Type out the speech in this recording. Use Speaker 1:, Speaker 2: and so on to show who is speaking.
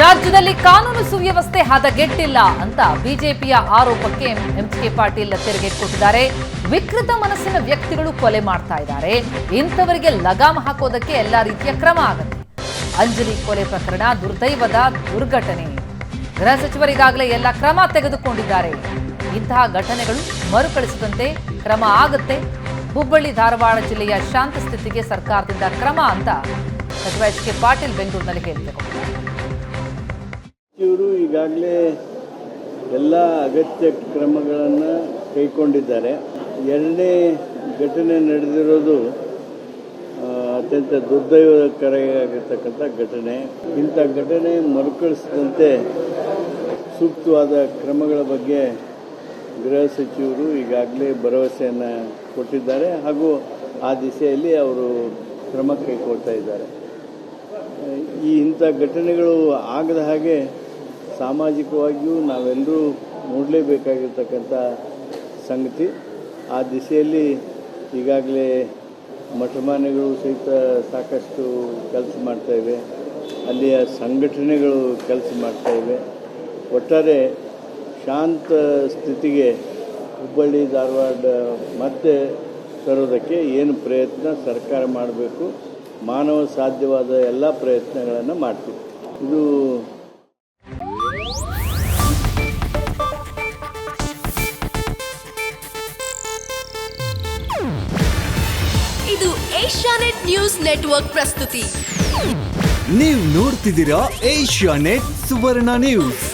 Speaker 1: ರಾಜ್ಯದಲ್ಲಿ ಕಾನೂನು ಸುವ್ಯವಸ್ಥೆ ಹದಗೆಟ್ಟಿಲ್ಲ ಅಂತ ಬಿಜೆಪಿಯ ಆರೋಪಕ್ಕೆ ಎಂಕೆ ಪಾಟೀಲ್ ತಿರುಗೇಟು ಕೊಟ್ಟಿದ್ದಾರೆ. ವಿಕೃತ ಮನಸ್ಸಿನ ವ್ಯಕ್ತಿಗಳು ಕೊಲೆ ಮಾಡ್ತಾ ಇದ್ದಾರೆ, ಇಂಥವರಿಗೆ ಲಗಾಮ ಹಾಕೋದಕ್ಕೆ ಎಲ್ಲಾ ರೀತಿಯ ಕ್ರಮ ಆಗುತ್ತೆ. ಅಂಜಲಿ ಕೊಲೆ ಪ್ರಕರಣ ದುರ್ದೈವದ ದುರ್ಘಟನೆ. ಗೃಹ ಸಚಿವರಿಗಾಗಲೇ ಎಲ್ಲ ಕ್ರಮ ತೆಗೆದುಕೊಂಡಿದ್ದಾರೆ. ಇಂತಹ ಘಟನೆಗಳು ಮರುಕಳಿಸದಂತೆ ಕ್ರಮ ಆಗುತ್ತೆ. ಹುಬ್ಬಳ್ಳಿ ಧಾರವಾಡ ಜಿಲ್ಲೆಯ ಶಾಂತ ಸ್ಥಿತಿಗೆ ಸರ್ಕಾರದಿಂದ ಕ್ರಮ ಅಂತ ಸಚಿವ ಎಚ್.ಕೆ. ಪಾಟೀಲ್ ಬೆಂಗಳೂರಿನಲ್ಲಿ ಹೇಳಿದರು.
Speaker 2: ಇವರು ಈಗಾಗಲೇ ಎಲ್ಲ ಅಗತ್ಯ ಕ್ರಮಗಳನ್ನು ಕೈಗೊಂಡಿದ್ದಾರೆ. ಎರಡನೇ ಘಟನೆ ನಡೆದಿರೋದು ಅತ್ಯಂತ ದುರ್ದೈವಕರವಾಗಿರ್ತಕ್ಕಂಥ ಘಟನೆ. ಇಂಥ ಘಟನೆ ಮರುಕಳಿಸದಂತೆ ಸೂಕ್ತವಾದ ಕ್ರಮಗಳ ಬಗ್ಗೆ ಗೃಹ ಸಚಿವರು ಈಗಾಗಲೇ ಭರವಸೆಯನ್ನು ಕೊಟ್ಟಿದ್ದಾರೆ ಹಾಗೂ ಆ ದಿಸೆಯಲ್ಲಿ ಅವರು ಕ್ರಮ ಕೈಗೊಳ್ತಾ ಇದ್ದಾರೆ. ಇಂಥ ಘಟನೆಗಳು ಆಗದ ಹಾಗೆ ಸಾಮಾಜಿಕವಾಗಿಯೂ ನಾವೆಲ್ಲರೂ ನೋಡಲೇಬೇಕಾಗಿರ್ತಕ್ಕಂಥ ಸಂಗತಿ. ಆ ದಿಸೆಯಲ್ಲಿ ಈಗಾಗಲೇ ಮಠಮಾನ್ಯಗಳು ಸಹಿತ ಸಾಕಷ್ಟು ಕೆಲಸ ಮಾಡ್ತಾಯಿವೆ, ಅಲ್ಲಿಯ ಸಂಘಟನೆಗಳು ಕೆಲಸ ಮಾಡ್ತಾಯಿವೆ. ಒಟ್ಟಾರೆ ಶಾಂತ ಸ್ಥಿತಿಗೆ ಹುಬ್ಬಳ್ಳಿ ಧಾರವಾಡ ಮತ್ತೆ ತರೋದಕ್ಕೆ ಏನು ಪ್ರಯತ್ನ ಸರ್ಕಾರ ಮಾಡಬೇಕು, ಮಾನವ ಸಾಧ್ಯವಾದ ಎಲ್ಲ ಪ್ರಯತ್ನಗಳನ್ನು ಮಾಡ್ತೀವಿ.
Speaker 3: ಇದು ಏಷ್ಯಾನೆಟ್ ನ್ಯೂಸ್ ನೆಟ್ವರ್ಕ್ ಪ್ರಸ್ತುತಿ.
Speaker 4: ನೀವು ನೋಡ್ತಿದ್ದೀರಾ ಏಷ್ಯಾನೆಟ್ ಸುವರ್ಣ ನ್ಯೂಸ್.